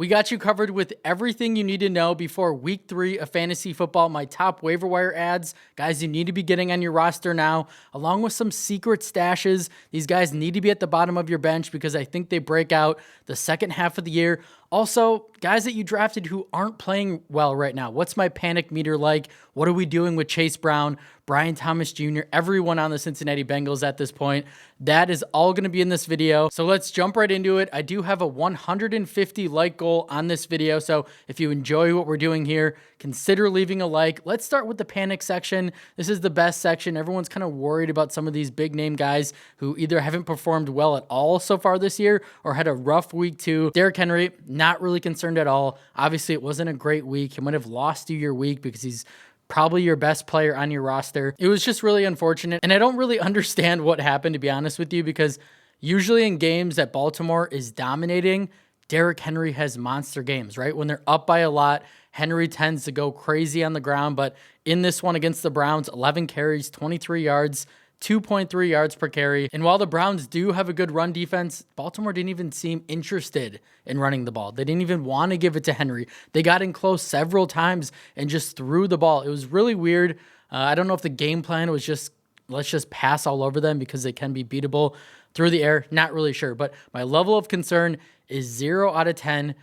We got you covered with everything you need to know before week 3 of fantasy football. My top waiver wire ads, guys you need to be getting on your roster now, along with some secret stashes. These guys need to be at the bottom of your bench because I think they break out the second half of the year. Also, guys that you drafted who aren't playing well right now. What's my panic meter like? What are we doing with Chase Brown, Brian Thomas Jr., everyone on the Cincinnati Bengals at this point? That is all going to be in this video. So let's jump right into it. I do have a 150 like goal on this video. So if you enjoy what we're doing here, consider leaving a like. Let's start with the panic section. This is the best section. Everyone's kind of worried about some of these big name guys who either haven't performed well at all so far this year or had a rough week 2. Derrick Henry, not really concerned at all. Obviously, it wasn't a great week. He might have lost you your week because he's probably your best player on your roster. It was just really unfortunate. And I don't really understand what happened, to be honest with you, because usually in games that Baltimore is dominating, Derrick Henry has monster games, right? When they're up by a lot, Henry tends to go crazy on the ground. But in this one against the Browns, 11 carries, 23 yards, 2.3 yards per carry. And while the Browns do have a good run defense, Baltimore didn't even seem interested in running the ball. They didn't even want to give it to Henry. They got in close several times and just threw the ball. It was really weird. I don't know if the game plan was just, let's just pass all over them because they can be beatable through the air. Not really sure. But my level of concern is 0 out of 10.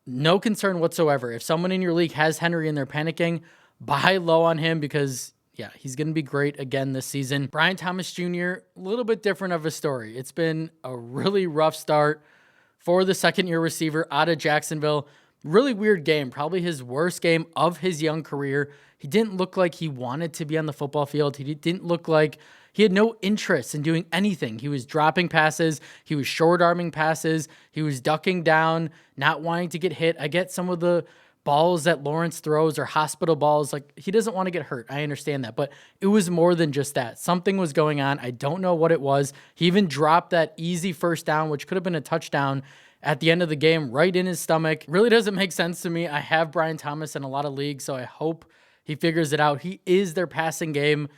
No concern whatsoever. If someone in your league has Henry and they're panicking, buy low on him because yeah, he's going to be great again this season. Brian Thomas Jr., a little bit different of a story. It's been a really rough start for the second-year receiver out of Jacksonville. Really weird game, probably his worst game of his young career. He didn't look like he wanted to be on the football field. He didn't look like he had no interest in doing anything. He was dropping passes. He was short-arming passes. He was ducking down, not wanting to get hit. I get some of the balls that Lawrence throws are hospital balls. Like, he doesn't want to get hurt. I understand that, but it was more than just that. Something was going on. I don't know what it was. He even dropped that easy first down, which could have been a touchdown at the end of the game, right in his stomach. Really doesn't make sense to me. I have Brian Thomas in a lot of leagues, so I hope he figures it out. He is their passing game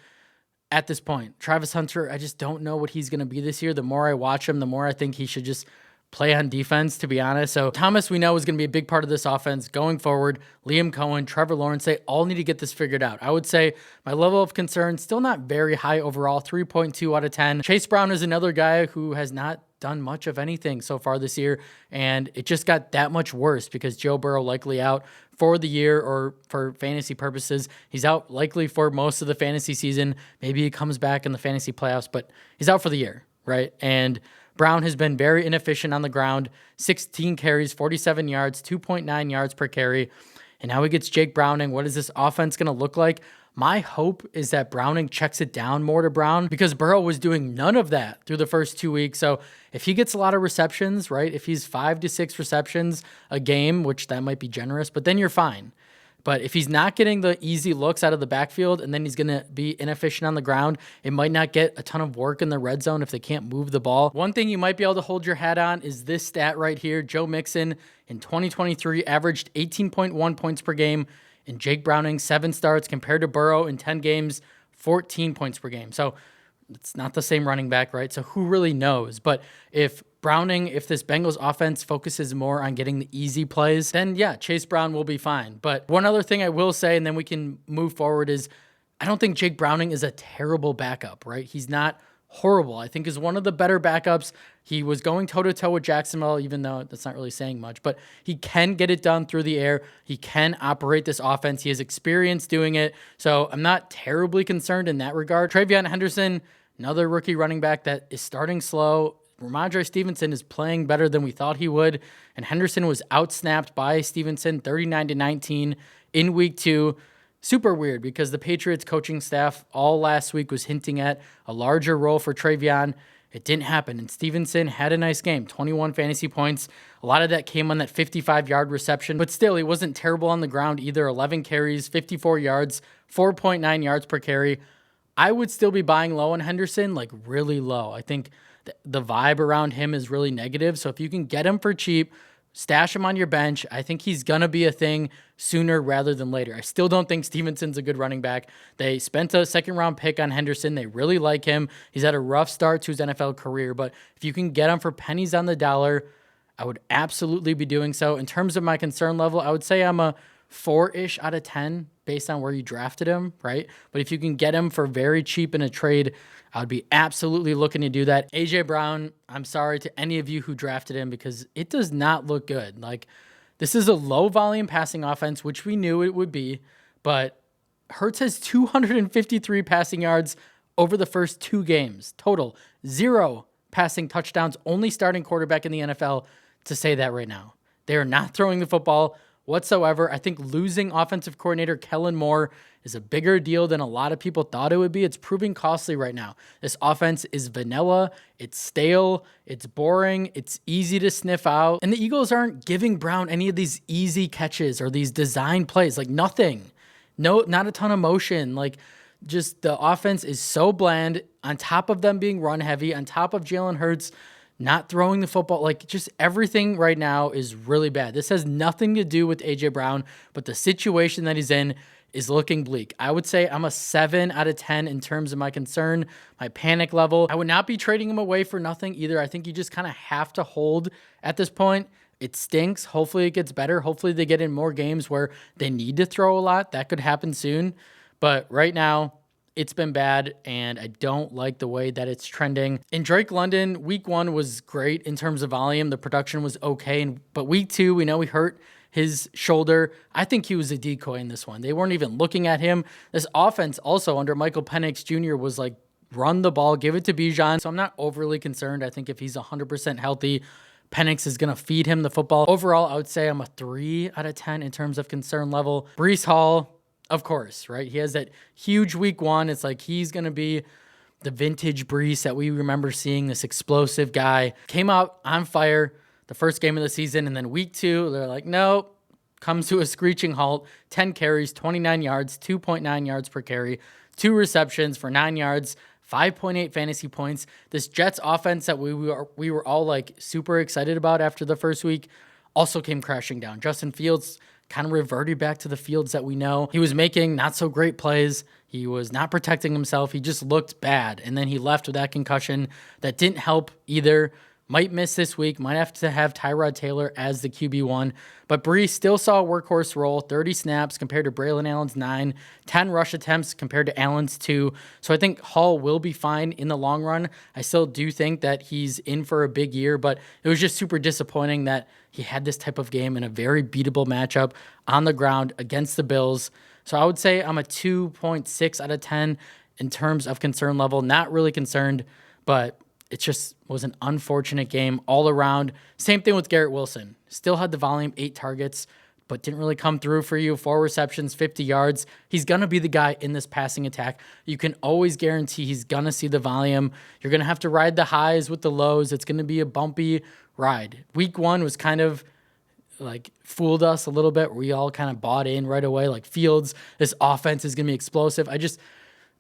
at this point. Travis Hunter, I just don't know what he's going to be this year. The more I watch him, the more I think he should just play on defense, to be honest. So Thomas, we know, is going to be a big part of this offense going forward. Liam Cohen, Trevor Lawrence, they all need to get this figured out. I would say my level of concern, still not very high overall, 3.2 out of 10. Chase Brown is another guy who has not done much of anything so far this year, and it just got that much worse because Joe Burrow likely out for the year, or for fantasy purposes, he's out likely for most of the fantasy season. Maybe he comes back in the fantasy playoffs, but he's out for the year, right? And Brown has been very inefficient on the ground, 16 carries, 47 yards, 2.9 yards per carry. And now he gets Jake Browning. What is this offense going to look like? My hope is that Browning checks it down more to Brown because Burrow was doing none of that through the first 2 weeks. So if he gets a lot of receptions, right, if he's 5 to 6 receptions a game, which that might be generous, but then you're fine. But if he's not getting the easy looks out of the backfield and then he's going to be inefficient on the ground, it might not get a ton of work in the red zone if they can't move the ball. One thing you might be able to hold your hat on is this stat right here. Joe Mixon in 2023 averaged 18.1 points per game, and Jake Browning 7 starts compared to Burrow in 10 games, 14 points per game. So it's not the same running back, right? So who really knows? But if Browning, if this Bengals offense focuses more on getting the easy plays, then yeah, Chase Brown will be fine. But one other thing I will say, and then we can move forward, is I don't think Jake Browning is a terrible backup, right? He's not horrible. I think is one of the better backups. He was going toe-to-toe with Jacksonville, even though that's not really saying much, but he can get it done through the air. He can operate this offense. He has experience doing it. So I'm not terribly concerned in that regard. Travion Henderson, another rookie running back that is starting slow. Ramondre Stevenson is playing better than we thought he would, and Henderson was outsnapped by Stevenson 39-19 in week 2. Super weird because the Patriots coaching staff all last week was hinting at a larger role for Travion. It didn't happen, and Stevenson had a nice game, 21 fantasy points. A lot of that came on that 55-yard reception, but still, he wasn't terrible on the ground either. 11 carries, 54 yards, 4.9 yards per carry. I would still be buying low on Henderson, like really low. I think the vibe around him is really negative. So if you can get him for cheap, stash him on your bench. I think he's going to be a thing sooner rather than later. I still don't think Stevenson's a good running back. They spent a second-round pick on Henderson. They really like him. He's had a rough start to his NFL career, but if you can get him for pennies on the dollar, I would absolutely be doing so. In terms of my concern level, I would say I'm a 4-ish out of 10 based on where you drafted him, right? But if you can get him for very cheap in a trade, I would be absolutely looking to do that. A.J. Brown, I'm sorry to any of you who drafted him because it does not look good. Like, this is a low volume passing offense, which we knew it would be, but Hurts has 253 passing yards over the first 2 games total. 0 passing touchdowns, only starting quarterback in the NFL to say that right now. They are not throwing the football whatsoever. I think losing offensive coordinator Kellen Moore is a bigger deal than a lot of people thought it would be. It's proving costly right now. This offense is vanilla, it's stale, it's boring, it's easy to sniff out. And the Eagles aren't giving Brown any of these easy catches or these design plays, like nothing. No, not a ton of motion. Like, just the offense is so bland, on top of them being run heavy, on top of Jalen Hurts not throwing the football. Like, just everything right now is really bad. This has nothing to do with A.J. Brown, but the situation that he's in is looking bleak. I would say I'm a 7 out of 10 in terms of my concern, my panic level. I would not be trading him away for nothing either. I think you just kind of have to hold at this point. It stinks. Hopefully it gets better. Hopefully they get in more games where they need to throw a lot. That could happen soon. But right now, it's been bad, and I don't like the way that it's trending. In Drake London, week 1 was great in terms of volume. The production was okay, but week 2, we know he hurt his shoulder. I think he was a decoy in this one. They weren't even looking at him. This offense also under Michael Penix Jr. was like, run the ball, give it to Bijan. So I'm not overly concerned. I think if he's 100% healthy, Penix is going to feed him the football. Overall, I would say I'm a 3 out of 10 in terms of concern level. Breece Hall, of course, right? He has that huge week 1. It's like he's going to be the vintage Breece that we remember seeing, this explosive guy. Came out on fire the first game of the season, and then week 2, they're like, nope, comes to a screeching halt. 10 carries, 29 yards, 2.9 yards per carry, 2 receptions for 9 yards, 5.8 fantasy points. This Jets offense that we were all like super excited about after the first week also came crashing down. Justin Fields kind of reverted back to the Fields that we know. He was making not so great plays. He was not protecting himself. He just looked bad. And then he left with that concussion that didn't help either. Might miss this week. Might have to have Tyrod Taylor as the QB1. But Breece still saw a workhorse role, 30 snaps compared to Braylon Allen's 9, 10 rush attempts compared to Allen's 2. So I think Hall will be fine in the long run. I still do think that he's in for a big year, but it was just super disappointing that he had this type of game in a very beatable matchup on the ground against the Bills. So I would say I'm a 2.6 out of 10 in terms of concern level. Not really concerned, but it just was an unfortunate game all around. Same thing with Garrett Wilson. Still had the volume, 8 targets, but didn't really come through for you. 4 receptions, 50 yards. He's going to be the guy in this passing attack. You can always guarantee he's going to see the volume. You're going to have to ride the highs with the lows. It's going to be a bumpy ride. Week 1 was kind of like fooled us a little bit. We all kind of bought in right away. Like, Fields, this offense is going to be explosive.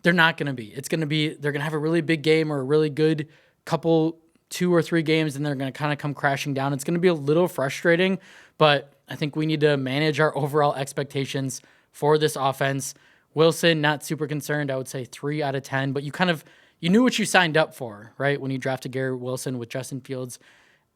They're not going to be. They're going to have a really big game or a really good couple 2 or 3 games, and they're going to kind of come crashing down. It's going to be a little frustrating, but I think we need to manage our overall expectations for this offense. Wilson, not super concerned. I would say 3 out of 10, but you knew what you signed up for, right? When you drafted Garrett Wilson with Justin Fields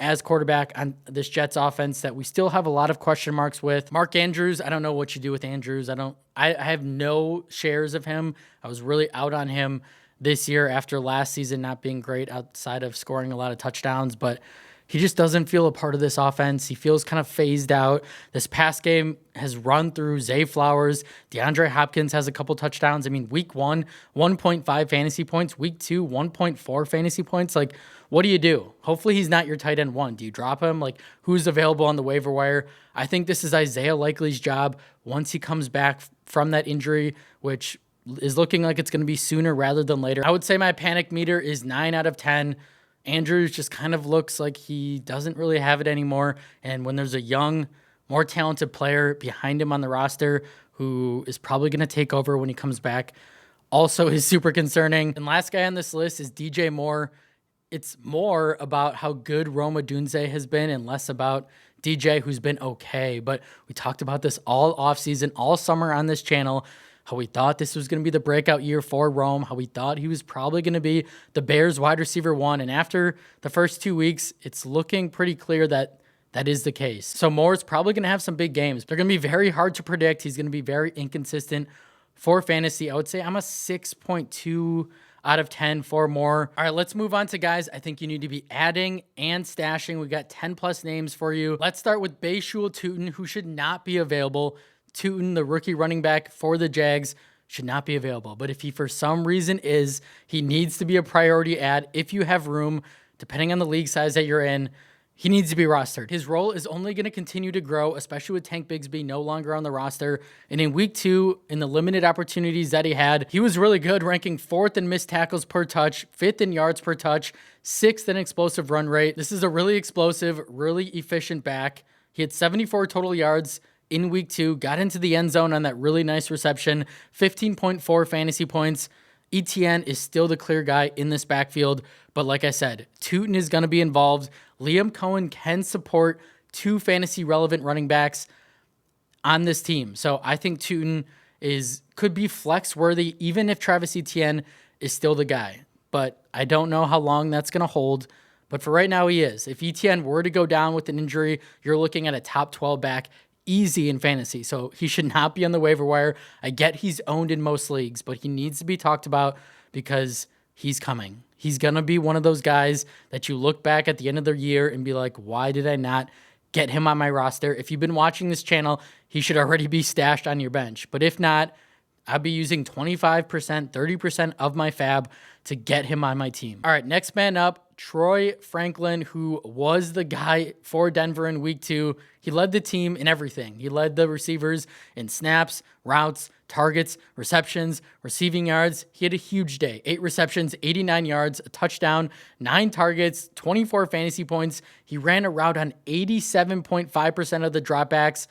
as quarterback on this Jets offense that we still have a lot of question marks with. Mark Andrews, I don't know what you do with Andrews. I have no shares of him. I was really out on him this year after last season not being great outside of scoring a lot of touchdowns, but he just doesn't feel a part of this offense. He feels kind of phased out. This past game has run through Zay Flowers. DeAndre Hopkins has a couple touchdowns. I mean, week 1, 1.5 fantasy points. Week 2, 1.4 fantasy points. Like, what do you do? Hopefully he's not your tight end 1. Do you drop him? Like, who's available on the waiver wire? I think this is Isaiah Likely's job once he comes back from that injury, which is looking like it's going to be sooner rather than later. I would say my panic meter is 9 out of 10. Andrews just kind of looks like he doesn't really have it anymore. And when there's a young, more talented player behind him on the roster who is probably going to take over when he comes back, also is super concerning. And last guy on this list is DJ Moore. It's more about how good Rome Odunze has been and less about DJ, who's been okay. But we talked about this all offseason, all summer on this channel, how we thought this was going to be the breakout year for Rome, how we thought he was probably going to be the Bears wide receiver 1. And after the first 2 weeks, it's looking pretty clear that that is the case. So Moore's probably going to have some big games. They're going to be very hard to predict. He's going to be very inconsistent for fantasy. I would say I'm a 6.2 out of 10 for Moore. All right, let's move on to guys I think you need to be adding and stashing. We got 10 plus names for you. Let's start with Bayshul Tootin, who should not be available. Tootin, the rookie running back for the Jags, should not be available. But if he for some reason is, he needs to be a priority add. If you have room, depending on the league size that you're in, he needs to be rostered. His role is only going to continue to grow, especially with Tank Bigsby no longer on the roster. And in week 2, in the limited opportunities that he had, he was really good, ranking 4th in missed tackles per touch, 5th in yards per touch, 6th in explosive run rate. This is a really explosive, really efficient back. He had 74 total yards in week 2, got into the end zone on that really nice reception, 15.4 fantasy points. ETN is still the clear guy in this backfield, but like I said, Tootin is going to be involved. Liam Cohen can support 2 fantasy relevant running backs on this team. So I think Tootin could be flex worthy even if Travis Etienne is still the guy. But I don't know how long that's going to hold. But for right now, he is. If Etienne were to go down with an injury, you're looking at a top 12 back easy in fantasy. So he should not be on the waiver wire. I get he's owned in most leagues, but he needs to be talked about because he's coming. He's going to be one of those guys that you look back at the end of the year and be like, why did I not get him on my roster? If you've been watching this channel, he should already be stashed on your bench. But if not, I'd be using 25%, 30% of my fab to get him on my team. All right, next man up, Troy Franklin, who was the guy for Denver in week 2. He led the team in everything. He led the receivers in snaps, routes, targets, receptions, receiving yards. He had a huge day. 8 receptions, 89 yards, a touchdown, 9 targets, 24 fantasy points. He ran a route on 87.5% of the dropbacks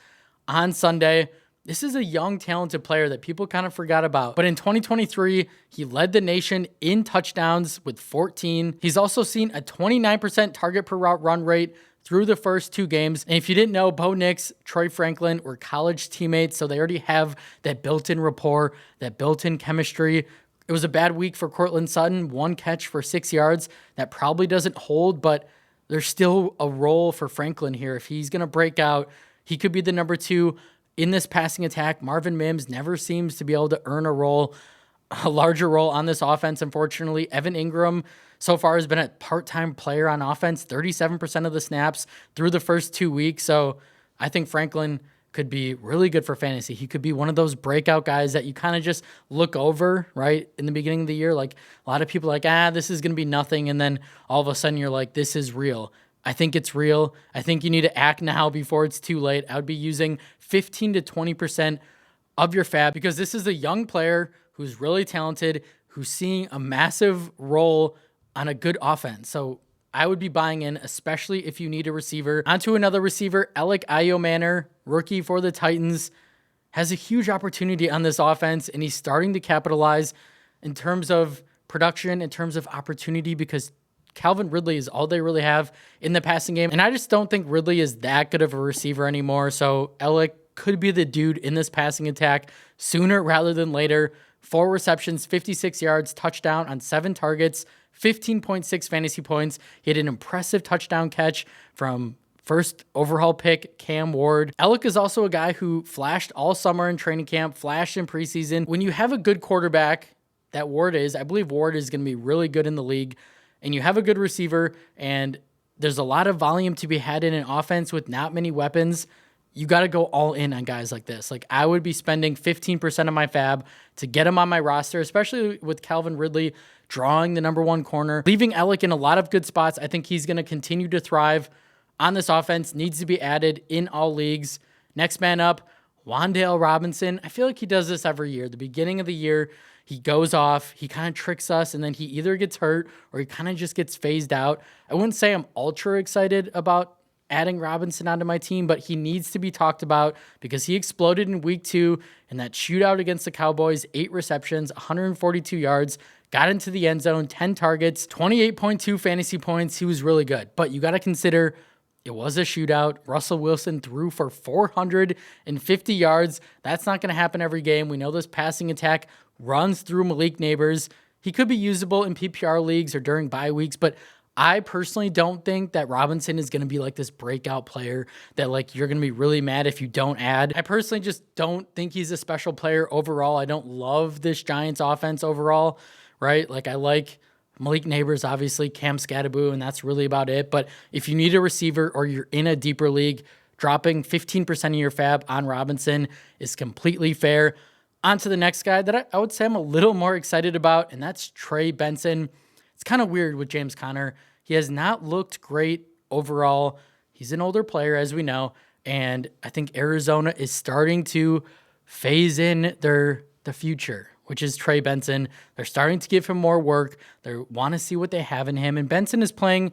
on Sunday. This is a young, talented player that people kind of forgot about. But in 2023, he led the nation in touchdowns with 14. He's also seen a 29% target per route run rate through the first 2 games. And if you didn't know, Bo Nix, Troy Franklin were college teammates, so they already have that built-in rapport, that built-in chemistry. It was a bad week for Courtland Sutton, 1 catch for 6 yards. That probably doesn't hold, but there's still a role for Franklin here. If he's going to break out, he could be the number 2 in this passing attack. Marvin Mims never seems to be able to earn a larger role on this offense, unfortunately. Evan Ingram so far has been a part-time player on offense, 37% of the snaps through the first 2 weeks. So I think Franklin could be really good for fantasy. He could be one of those breakout guys that you kind of just look over, right, in the beginning of the year. Like a lot of people are like, this is going to be nothing. And then all of a sudden you're like, this is real. I think it's real. I think you need to act now before it's too late. I would be using 15 to 20% of your fab because this is a young player who's really talented, who's seeing a massive role on a good offense. So I would be buying in, especially if you need a receiver. Onto another receiver, Alec Ayomanor, rookie for the Titans, has a huge opportunity on this offense, and he's starting to capitalize in terms of production, in terms of opportunity, because Calvin Ridley is all they really have in the passing game. And I just don't think Ridley is that good of a receiver anymore. So Alec could be the dude in this passing attack sooner rather than later. 4 receptions, 56 yards, touchdown on 7 targets, 15.6 fantasy points. He had an impressive touchdown catch from first overhaul pick Cam Ward. Alec is also a guy who flashed all summer in training camp, flashed in preseason. When you have a good quarterback, that Ward is, I believe Ward is going to be really good in the league, and you have a good receiver, and there's a lot of volume to be had in an offense with not many weapons, you got to go all in on guys like this. Like, I would be spending 15% of my fab to get him on my roster, especially with Calvin Ridley drawing the number 1 corner, leaving Alec in a lot of good spots. I think he's going to continue to thrive on this offense, needs to be added in all leagues. Next man up, Wan'Dale Robinson. I feel like he does this every year. The beginning of the year, he goes off, he kind of tricks us, and then he either gets hurt or he kind of just gets phased out. I wouldn't say I'm ultra excited about adding Robinson onto my team, but he needs to be talked about because he exploded in week 2 in that shootout against the Cowboys, 8 receptions, 142 yards, got into the end zone, 10 targets, 28.2 fantasy points. He was really good, but you got to consider it was a shootout. Russell Wilson threw for 450 yards. That's not going to happen every game. We know this passing attack runs through Malik Neighbors. He could be usable in PPR leagues or during bye weeks, but I personally don't think that Robinson is going to be like this breakout player that like you're going to be really mad if you don't add. I personally just don't think he's a special player overall. I don't love this Giants offense overall, right? Like I like Malik Neighbors, obviously, Cam Scattaboo, and that's really about it. But if you need a receiver or you're in a deeper league, dropping 15% of your fab on Robinson is completely fair. On to the next guy that I would say I'm a little more excited about, and that's Trey Benson. It's kind of weird with James Conner. He has not looked great overall. He's an older player, as we know, and I think Arizona is starting to phase in the future, which is Trey Benson. They're starting to give him more work. They want to see what they have in him, and Benson is playing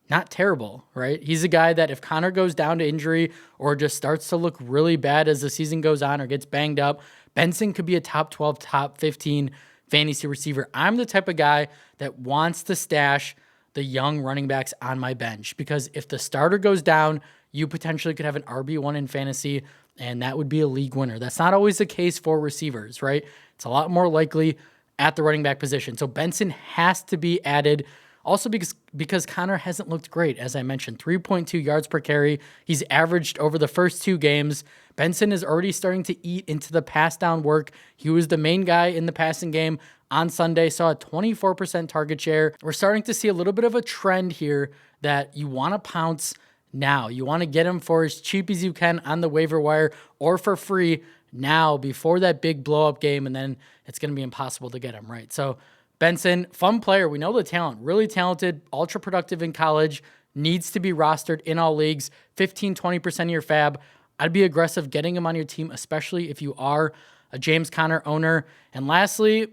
not terrible, right? He's a guy that if Conner goes down to injury or just starts to look really bad as the season goes on or gets banged up, Benson could be a top 12, top 15 fantasy receiver. I'm the type of guy that wants to stash the young running backs on my bench because if the starter goes down, you potentially could have an RB1 in fantasy, and that would be a league winner. That's not always the case for receivers, right? It's a lot more likely at the running back position. So Benson has to be added. Also because Conner hasn't looked great, as I mentioned, 3.2 yards per carry. He's averaged over the first 2 games. Benson is already starting to eat into the pass down work. He was the main guy in the passing game on Sunday, saw a 24% target share. We're starting to see a little bit of a trend here that you want to pounce now. You want to get him for as cheap as you can on the waiver wire or for free now before that big blow up game, and then it's going to be impossible to get him, right? So Benson, fun player. We know the talent, really talented, ultra productive in college, needs to be rostered in all leagues, 15, 20% of your fab. I'd be aggressive getting him on your team, especially if you are a James Conner owner. And lastly,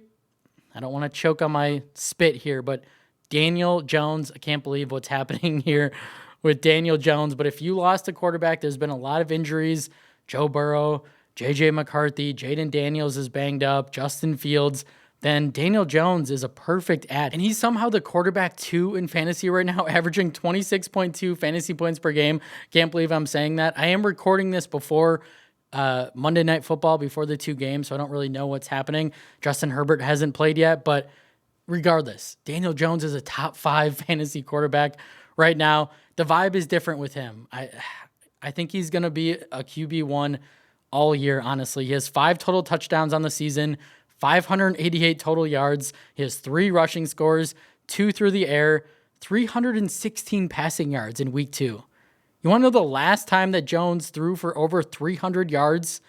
I don't want to choke on my spit here, but Daniel Jones, I can't believe what's happening here with Daniel Jones. But if you lost a quarterback, there's been a lot of injuries. Joe Burrow, J.J. McCarthy, Jaden Daniels is banged up, Justin Fields. Then Daniel Jones is a perfect add. And he's somehow the quarterback 2 in fantasy right now, averaging 26.2 fantasy points per game. Can't believe I'm saying that. I am recording this before Monday Night Football, before the 2 games, so I don't really know what's happening. Justin Herbert hasn't played yet, but regardless, Daniel Jones is a top 5 fantasy quarterback right now. The vibe is different with him. I think he's going to be a QB1 all year, honestly. He has 5 total touchdowns on the season, 588 total yards. He has 3 rushing scores, 2 through the air, 316 passing yards in week 2. You want to know the last time that Jones threw for over 300 yards?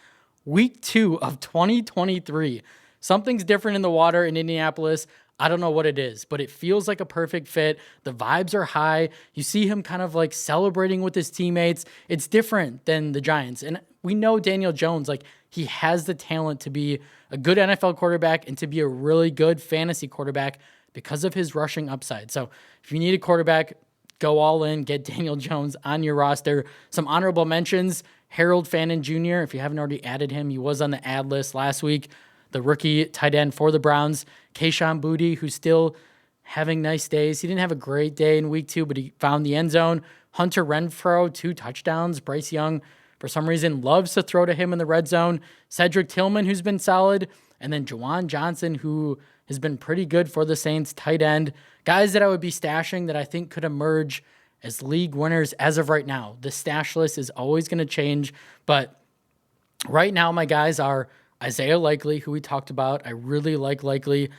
Week 2 of 2023. Something's different in the water in Indianapolis. I don't know what it is, but it feels like a perfect fit. The vibes are high. You see him kind of like celebrating with his teammates. It's different than the Giants. And we know Daniel Jones, like he has the talent to be a good NFL quarterback and to be a really good fantasy quarterback because of his rushing upside. So if you need a quarterback, go all in, get Daniel Jones on your roster. Some honorable mentions, Harold Fannin Jr., if you haven't already added him, he was on the ad list last week. The rookie tight end for the Browns, Kayshon Boutte, who's still having nice days. He didn't have a great day in week 2, but he found the end zone. Hunter Renfrow, 2 touchdowns. Bryce Young, for some reason, loves to throw to him in the red zone. Cedric Tillman, who's been solid. And then Juwan Johnson, who has been pretty good for the Saints, tight end. Guys that I would be stashing that I think could emerge as league winners as of right now. The stash list is always going to change, but right now my guys are Isaiah Likely, who we talked about. I really like Likely.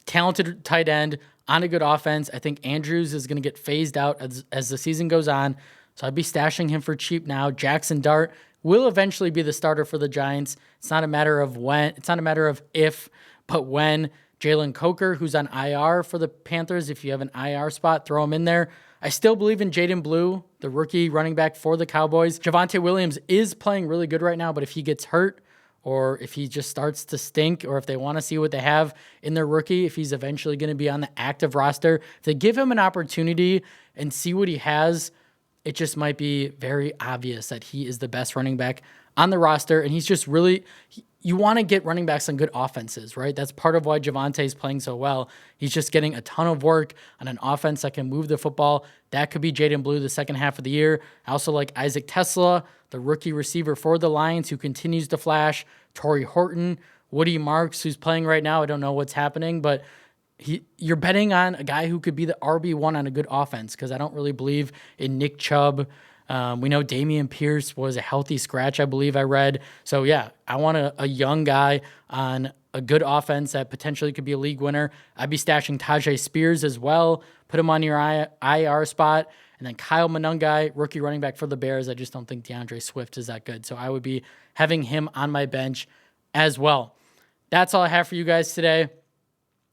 Talented tight end on a good offense. I think Andrews is going to get phased out as the season goes on, so I'd be stashing him for cheap now. Jackson Dart will eventually be the starter for the Giants. It's not a matter of when. It's not a matter of if, but when. Jalen Coker, who's on IR for the Panthers. If you have an IR spot, throw him in there. I still believe in Jaden Blue, the rookie running back for the Cowboys. Javonte Williams is playing really good right now, but if he gets hurt, or if he just starts to stink, or if they want to see what they have in their rookie, if he's eventually going to be on the active roster, if they give him an opportunity and see what he has, it just might be very obvious that he is the best running back on the roster. And he's just really, you want to get running backs on good offenses, right? That's part of why Javonte is playing so well. He's just getting a ton of work on an offense that can move the football. That could be Jaden Blue the second half of the year. I also like Isaac Tesla, the rookie receiver for the Lions, who continues to flash. Torrey Horton, Woody Marks, who's playing right now. I don't know what's happening, but you're betting on a guy who could be the RB1 on a good offense, because I don't really believe in Nick Chubb. We know Dameon Pierce was a healthy scratch, I believe I read. So yeah, I want a young guy on a good offense that potentially could be a league winner. I'd be stashing Tajay Spears as well. Put him on your IR spot. And then Kyle Monangai, rookie running back for the Bears. I just don't think DeAndre Swift is that good. So I would be having him on my bench as well. That's all I have for you guys today.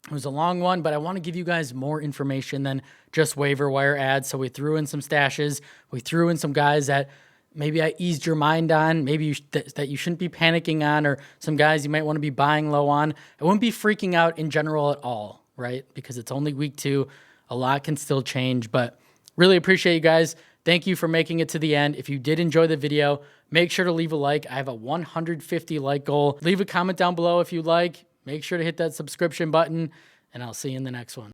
It was a long one, but I want to give you guys more information than just waiver wire ads. So we threw in some stashes. We threw in some guys that maybe I eased your mind on, maybe that you shouldn't be panicking on, or some guys you might want to be buying low on. I wouldn't be freaking out in general at all, right? Because it's only week 2. A lot can still change, but really appreciate you guys. Thank you for making it to the end. If you did enjoy the video, make sure to leave a like. I have a 150 like goal. Leave a comment down below if you like. Make sure to hit that subscription button, and I'll see you in the next one.